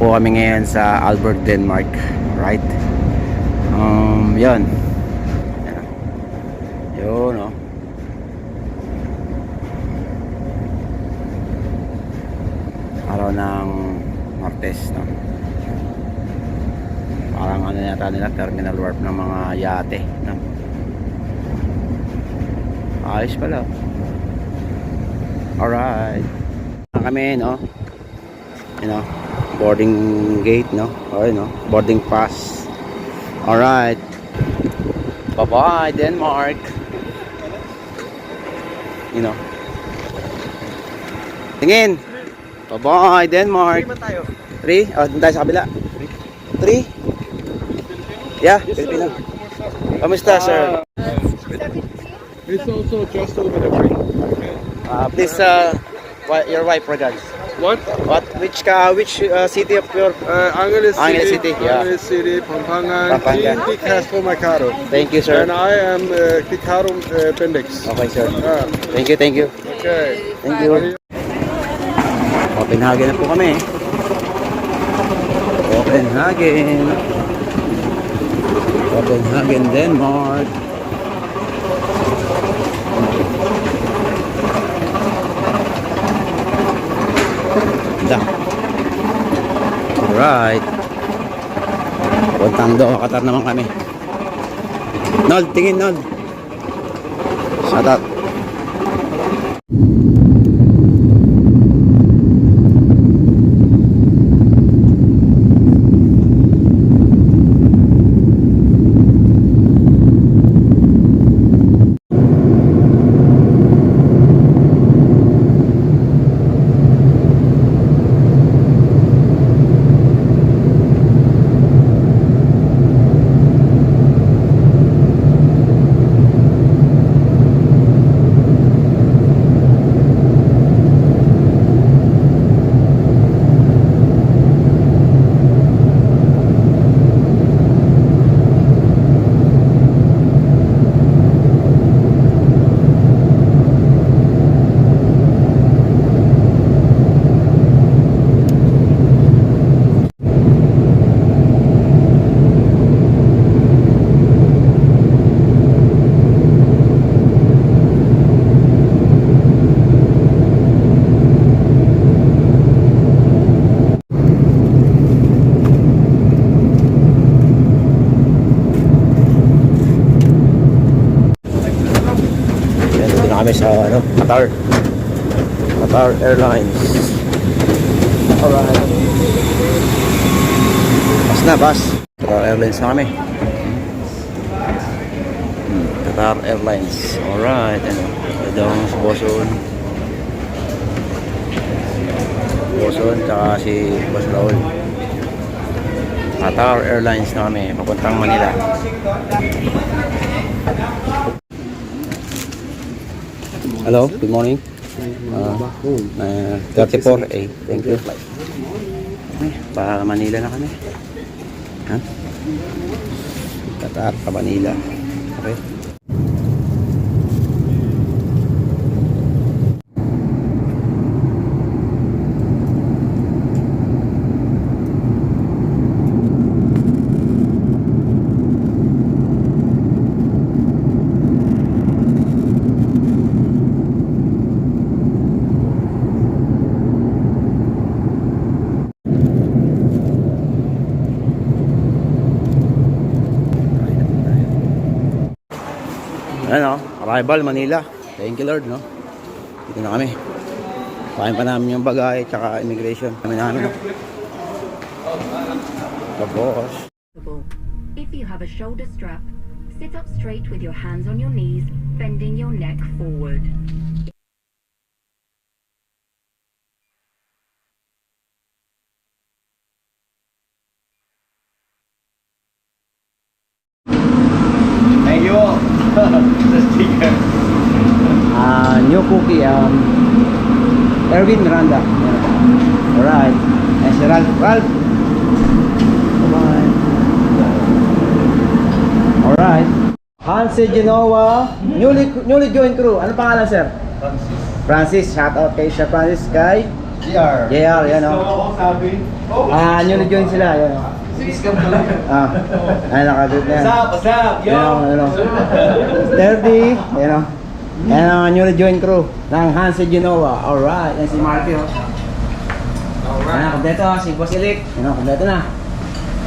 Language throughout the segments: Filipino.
po kami ngayon sa Albert, Denmark. Right? Yun. Yun, oh. Araw ng Martes, no? Parang ano yata nila, terminal warp ng mga yate, no? Ayos pala. Alright. Kami, no? You know, boarding gate, no? Okay, no? Boarding pass. Alright. Bye-bye, Denmark. You know. Tingin. Bye-bye, Denmark. 3? Oh, dun tayo sa kabila. 3? Yeah, Filipino. Kamusta, sir? It's also just over the bridge. Please, your wife regards. What? Which city of your... Angeles Angeles City. City, yeah. Angeles City, Pampangan, Pampangan. Big Castro Mercado. Thank you, sir. And I am Kikaro Appendix. Okay, sir. Ah, Thank you. okay. Thank you. Copenhagen na po kami. Copenhagen, Denmark. Da. Alright. Puntang doon, Qatar naman kami. Nod, tingin Nod. Shut up. Kami sa Qatar Airlines. Alright. Bus. Qatar Airlines na kami. Qatar Airlines. Alright. Ito ang si Boson. Tsaka si Boss Raul. Qatar Airlines na kami. Papuntang Manila. Hello, good morning. 34A, thank you. Pa Manila na kami. Ha? Qatar pa Manila. Okay. Ano, arrival Manila. Thank you Lord, no? Dito na kami. Kain pa namin yung bagay tsaka immigration. Kami namin, no? Tapos. If you have a shoulder strap, sit up straight with your hands on your knees, bending your neck forward. Thank you. The sticker. New cookie. Erwin Miranda. Yeah. Alright. And si Ralph. Bye-bye. Alright. Hanse Genoa. Newly joined crew. Ano pangalan, sir? Francis. Shout out kay Sir Francis. Kay JR, yan o. Newly join sila, yan o. Nakagroup na yan. What's up? Yo! Yan o. Sturdy, yan o. Yan ang newly join crew ng Hanse Genoa. Alright, yan si Marky o. Yan, kompleto, si Boss Eric. Yan o, kompleto na.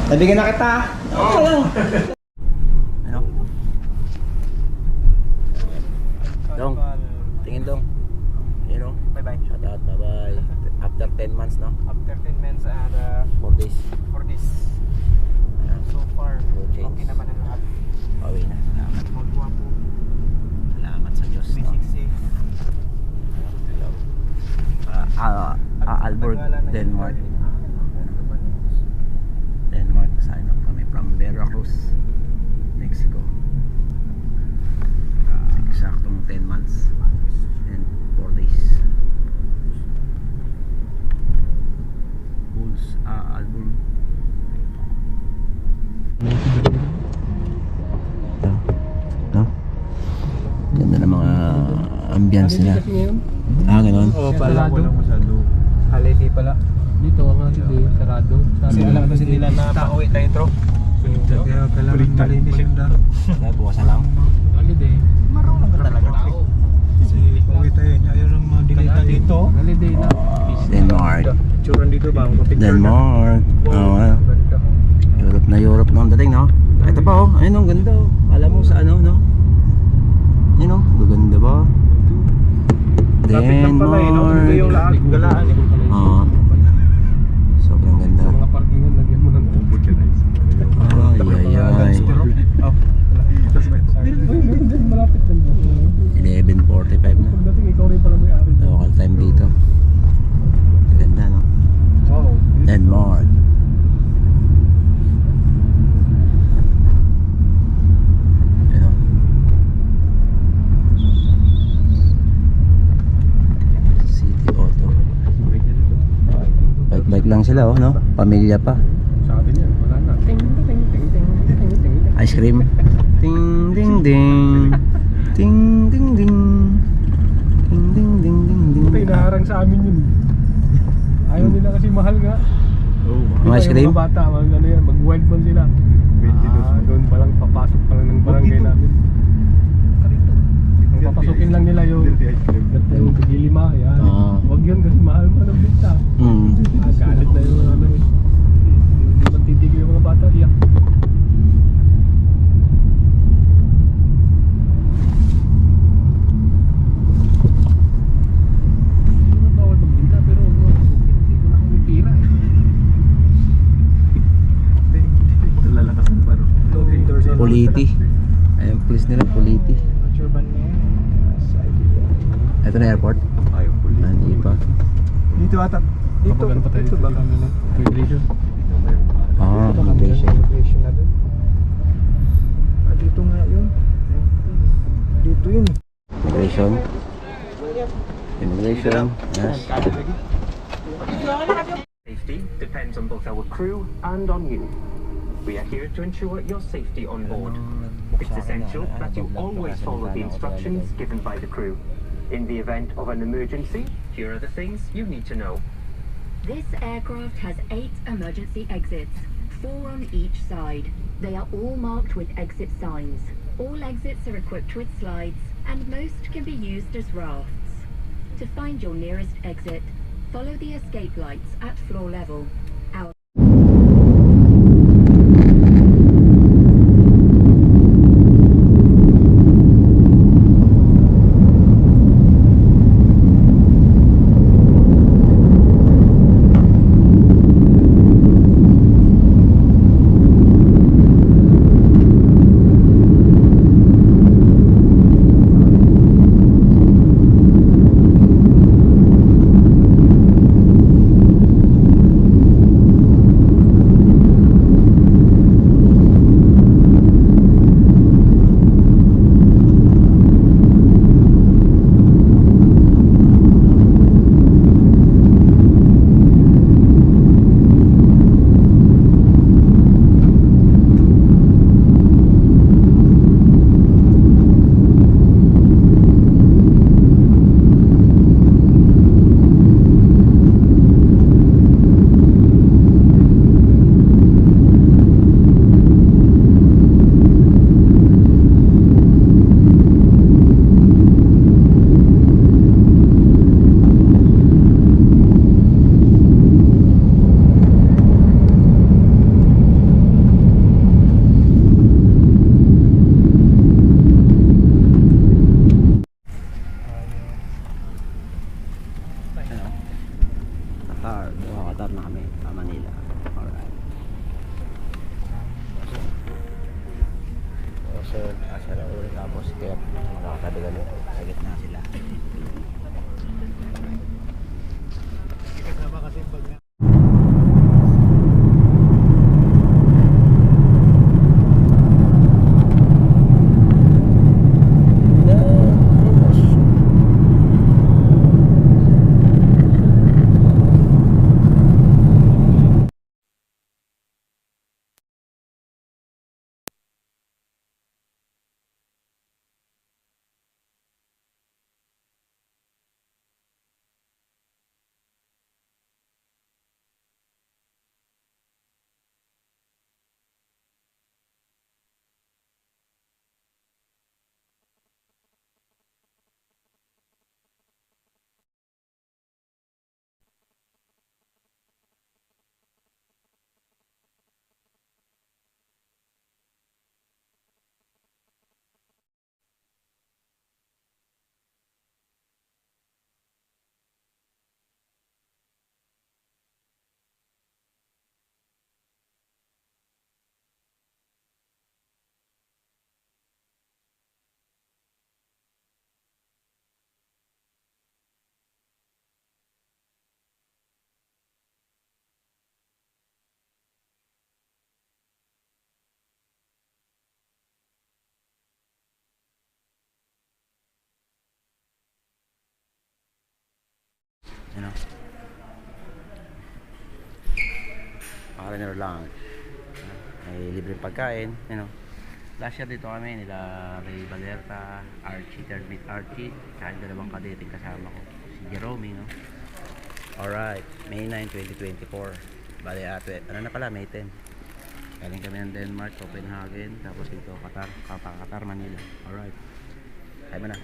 Nabigyan na kita. Ano? Dong, tingin dong. You know? Bye-bye. Shout out, bye-bye. After 10 months, no? After 10 months and 4 days. for this, so far, Good change. okay naman ang lahat. Pauwi na. Salamat mga guwapo. Salamat sa Diyos, no? 360. Hello. Aalborg, Denmark. Denmark, sign up kami from Veracruz, Mexico. Eksaktong 10 months and 4 days. Bulls, Aalborg. No? Ganda ng mga ambience nila. Ganun. Oo, pala walang masyado. Holiday pala. Dito ang holiday, sarado. Kasi alam kasi nila na pauwi tayo, tro. Kaya kailangan malinis yung daro. Kaya bukas na lang. Holiday. Marunong ka talaga. Kasi pauwi tayo, ayaw lang madilita dito. Holiday na. Denmark. Picturean dito ba? Denmark. Ganda. Europe na ang dating, no? Ito pa, oh. Ayun, ang ganda, oh. Alam mo sa ano, no? Ayun, oh. Gaganda ba? Lapit lang pala eh, no? Dito yung galaan eh. Oo. Sobrang ganda. Sa mga parking yun, lagyan mo ng tubig. Ay. Oh. Malapit lang ba? 11:45 na. Pagdating ikaw rin pala may-ari. Local time dito. Ganda, no? Wow. Denmark. Ayun, oh. City Auto. Bike lang sila, oh, no? Pamilya pa. Sabi niya, wala na. Ting, ting, ting, ting, ting, ting, ting. Ice cream. Ding ding ding. Ding ding ding. Ding ding ding ding ding. Puta, inaharang sa amin yun. Ayaw nila kasi mahal nga. Yung ice cream? Yung mga bata, ano yan, mag-wild man sila. Doon pa lang, papasok pa lang ng barangay namin. Ang papasukin lang nila yung tigilima, yan. Huwag yun kasi mahal man ang benta. Galit na yung ano eh. Hindi man titigil yung mga bata, iyak. Hindi naman bawal magbenta, pero huwag mo papasukin. Hindi ko na kami pira eh. Lalakasan pa, no? Politi. Ayun, police nila, Politi. Urban na yan. Ito na airport. Ayaw po. Hindi pa. Dito ata. Dito. Papagan pa tayo. Dito ba? Immigration. Immigration. Immigration na din. Dito nga yun. Dito yun. Immigration. Immigration. Yes. Safety depends on both our crew and on you. We are here to ensure your safety on board. It's essential that you always follow the instructions given by the crew. In the event of an emergency, here are the things you need to know. This aircraft has 8 emergency exits, 4 on each side. They are all marked with exit signs. All exits are equipped with slides, and most can be used as rafts. To find your nearest exit, follow the escape lights at floor level. Our Kaya makakatabi kami. Sa gitna sila. Kasama kasi pag Ano? Pakarinero lang. May libreng pagkain, Last year dito kami nila Ray Valerta, Archie, Termit Archie, kahit dalawang kadeting kasama ko, si Jerome, Alright, May 9, 2024. Bale ano na pala, May 10. Galing kami ng Denmark, Copenhagen, tapos dito Qatar, Manila. Alright, kaya ba na?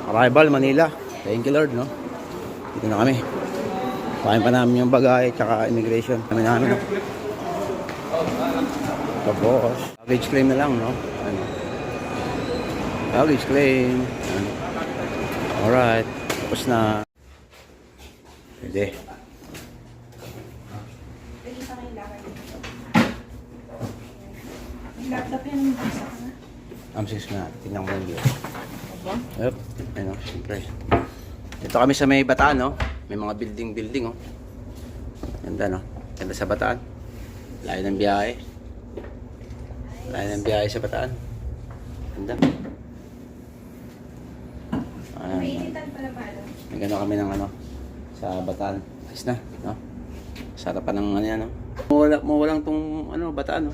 Arrival Manila. Thank you Lord, Dito na kami. Pahin pa namin yung bagay tsaka immigration. Namin. Tapos, baggage claim na lang, Baggage claim. Alright. Tapos na. Pwede. Laptop yan. Amsis na. Tingnan ko yung view. Yup. Siyempre. Dito kami sa may Bataan, May mga building, Ganda, Ganda sa Bataan. Layo ng biyahe. Sa Bataan. Ganda. May gano'n kami ng sa Bataan. Ayos na, Sarap pa ng ano yan, no? Mawalang tong ano, bataan, no?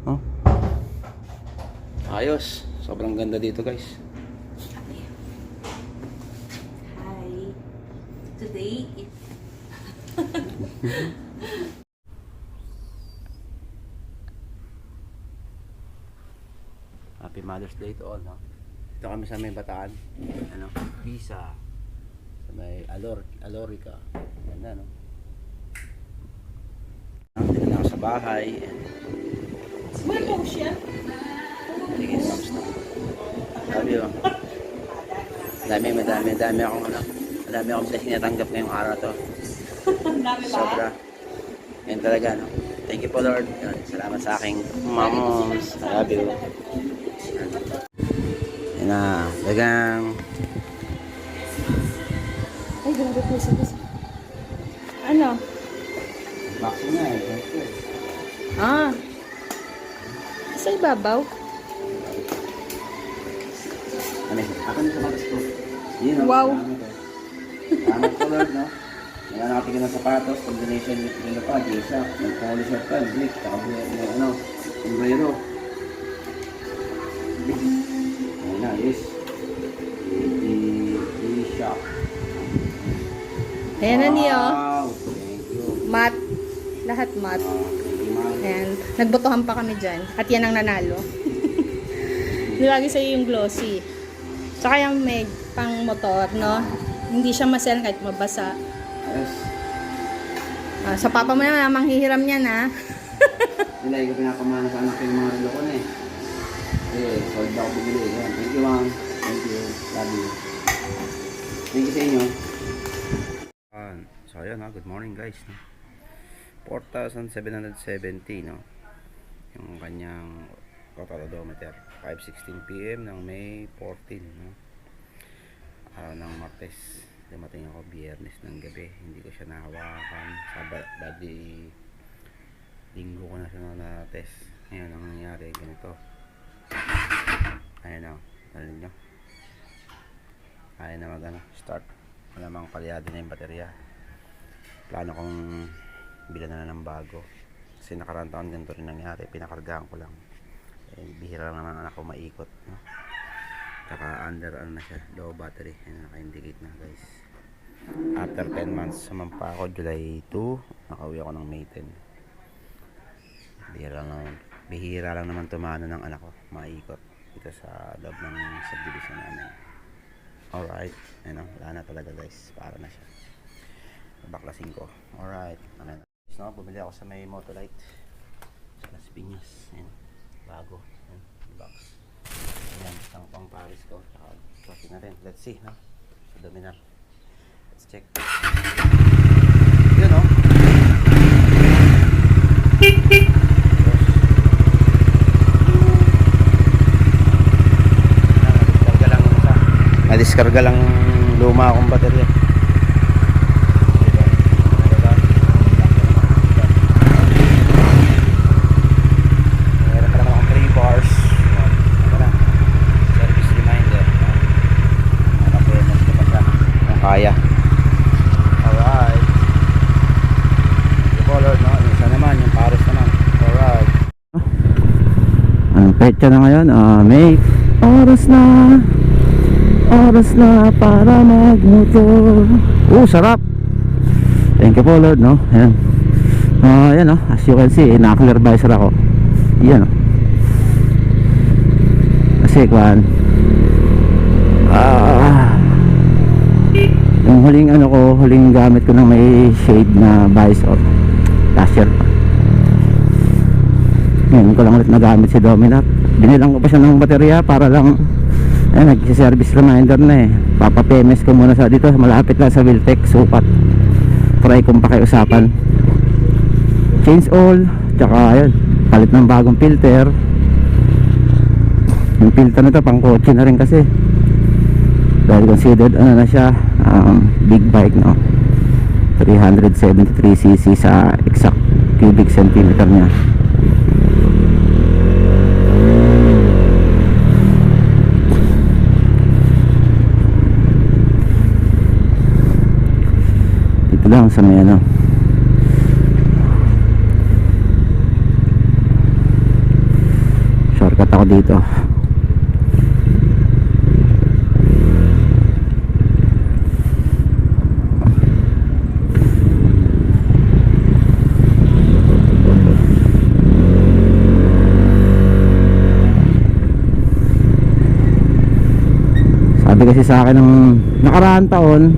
Oh. Ayos. Sobrang ganda dito, guys. Hi. Today, Happy Mother's Day to all, no? Dito kami sa may Bataan. Ano? Pisa. Sa may Alorica. Ganda, no? Dito na ako sa bahay. Smart po siya. Sige, thumbs na. Sabi, oh. Madami akong ano. Madami akong blessing na tanggap ngayong araw to. Dami ba? Sobra. Yan talaga, no? Thank you po, Lord. Yan. Salamat sa aking moms. I love you. Yan na. Dagang. Ay, grabe po siya. Ano? Boxing na eh. Ah. Sa ibabaw? Ano yun? Ako na sa matas ko. Yun, no? Wow. Salamat po, Lord, no? Wala nakatingin ng sapatos, combination with nila pa, G-Shock, nag-polo shirt pa, Blick, ano, sombrero. Ayun na, yes. G-Shock. Ayan na niyo. Wow, thank you. Mat. Lahat mat. Thank you, ma'am. Ayan. Nagbotohan pa kami dyan. At yan ang nanalo. Nilagay sa'yo yung glossy. Tsaka yung may pang motor, no? Hindi siya masel kahit mabasa. Yes. Ah, sa papa mo na, manghihiram niya na. Nila, ikaw pinapamana sa anak ko yung mga relo ko na eh. Eh, sold ako bumili. Yan. Thank you, ma'am. Thank you. Love you. Thank you sa inyo. So, ayun ha. Good morning, guys. No? 4,770, no? Yung kanyang total odometer. 5:16 PM ng May 14, no? Araw ng Martes. Dumating ako Biyernes ng gabi. Hindi ko siya nahawakan. Bali, linggo ko na siya na-test. Ngayon, ang nangyari, ganito. Ayan na. Nalin nyo. Ayan na start. Malamang palyado na yung baterya. Plano kong bilan na ng bago. Kasi nakaraan taon ganito rin nangyari. Pinakargaan ko lang. Bihira lang naman anak ko maikot, no? Tsaka under ano na siya, low battery. Ayan, naka-indicate na, guys. After 10 months sumampa ako July 2, nakauwi ako ng May 10. Bihira lang naman tumano ng anak ko maikot dito sa loob ng subdivision namin. Alright, ayun, wala na talaga, guys, para na siya. Baklasin ko. Alright, ano na. So, bumili ako sa may Motolite sa Las Piñas. Ayan, bago. Ayan, box. Ayan, isang pang Paris ko. Kasi na rin. Let's see, no? Sa Dominar. Let's check. Yun, no? Nadiskarga lang luma akong baterya. Meron pa naman akong 3 bars. Service reminder. Nakapenas na pa siya. Kung kaya. Alright. Yung color, no? Isa naman, yung Paris naman. Alright. Ang petsa na ngayon? May oras na para magmotor. Sarap. Thank you po, Lord, no? Ayan. Ayan, no? As you can see, naka-clear visor ako. Yan, no? Kasi, yung huling gamit ko ng may shade na visor. Last year pa. Ngayon ko lang ulit nagamit si Dominar. Binilang ko pa siya ng baterya para lang nag-service reminder na eh. Papapemes ko muna sa dito, malapit lang sa Wiltec, Supat. Try kong pakiusapan. Change oil, tsaka ayun, palit ng bagong filter. Yung filter na to pang kotse na rin kasi. Dahil considered ano na siya, big bike, no? 373cc sa exact cubic centimeter niya. Lang sa may kasi sa akin ng nakaraang taon,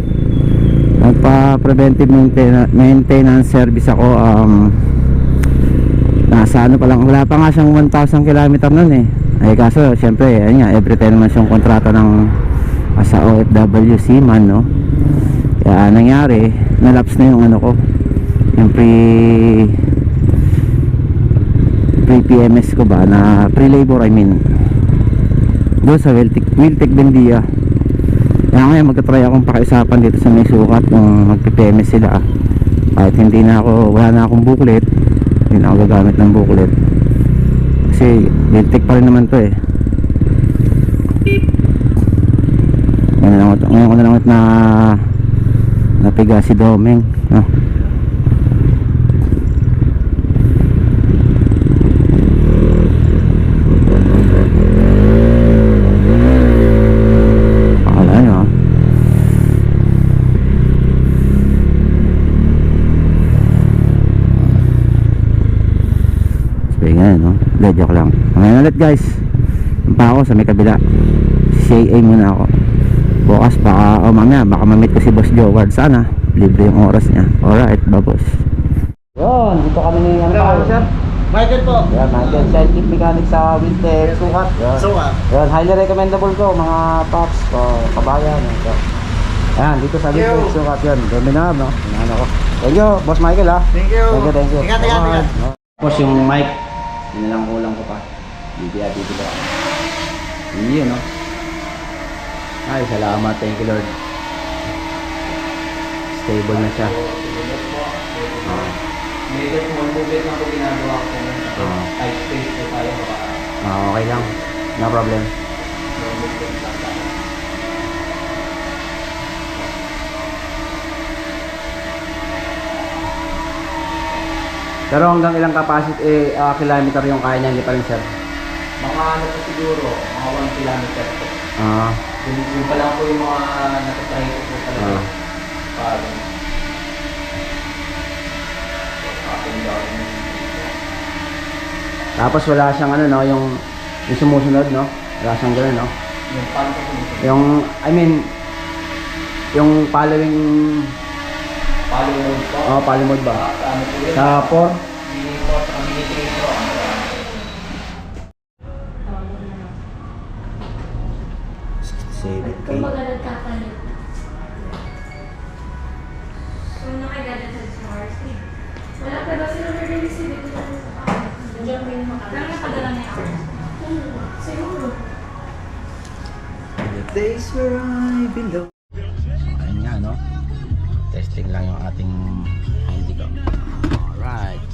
nagpa-preventive maintenance service ako. Nasa ano pa lang, wala pa nga siyang 1,000 km nun eh. Ay kaso syempre ayun nga, every time naman siyang kontrata ng sa OFW seaman, no. Kaya nangyari, nalaps na yung ano ko, yung pre-PMS ko ba, na pre-labor I mean, doon sa Wiltec Bendia. Kaya ngayon magka-try akong pakiusapan dito sa may sukat kung magpi-PMS sila. Kahit hindi na ako, wala na akong booklet, hindi na ako gagamit ng booklet kasi Wiltec pa rin naman to eh. Ngayon ko na lang na napiga si Domeng, no? Ganyan, no? Joke lang. Ngayon ulit guys, pa ako sa may kabila, CA muna ako. Bukas baka, mamaya baka mamit ko si Boss Joward. Sana libre yung oras niya. Alright, babos. Yun, dito kami ni sir? Michael po. Yan, Michael, scientific mechanic sa Wiltec Sukat. Yan, highly recommendable ko mga paps ko, kabayan. Ayan, dito sa Wiltec Sukat yun. Dominab, no? Ano ko. Thank you, Boss Michael, ha? Thank you. Thank you. Ingat. Tapos yung mic, yun lang kulang ko pa. Bibigyan dito ba? Yun, no? Ay, salamat. Thank you, Lord. Stable na siya. Medyo small movement lang po ginagawa ko na tight space po tayo. Okay lang. No problem. Pero hanggang ilang capacity, kilometer yung kaya niya, hindi pa rin, sir? Mga ano po siguro, mga 1 kilometer po. Yung pa lang po yung mga natatry ko po talaga. Parang up and down. Tapos wala siyang ano, no, yung sumusunod, no? Wala siyang gano'n, no? Yung paano po sumusunod? Yung, I mean, yung following, Follow mode po. follow mode ba? Sa ano po yun? Sa 4? Mini po, sa mini 3 po. Kumbaga nagkakalit. Kung nakagadasan sa RC. Wala ka ba sila na-release dito sa Diyan mo yung makakita. Pero napadala niya ako. Siguro. The days where I belong. Ayun nga, no? Testing lang yung ating handicap. Alright.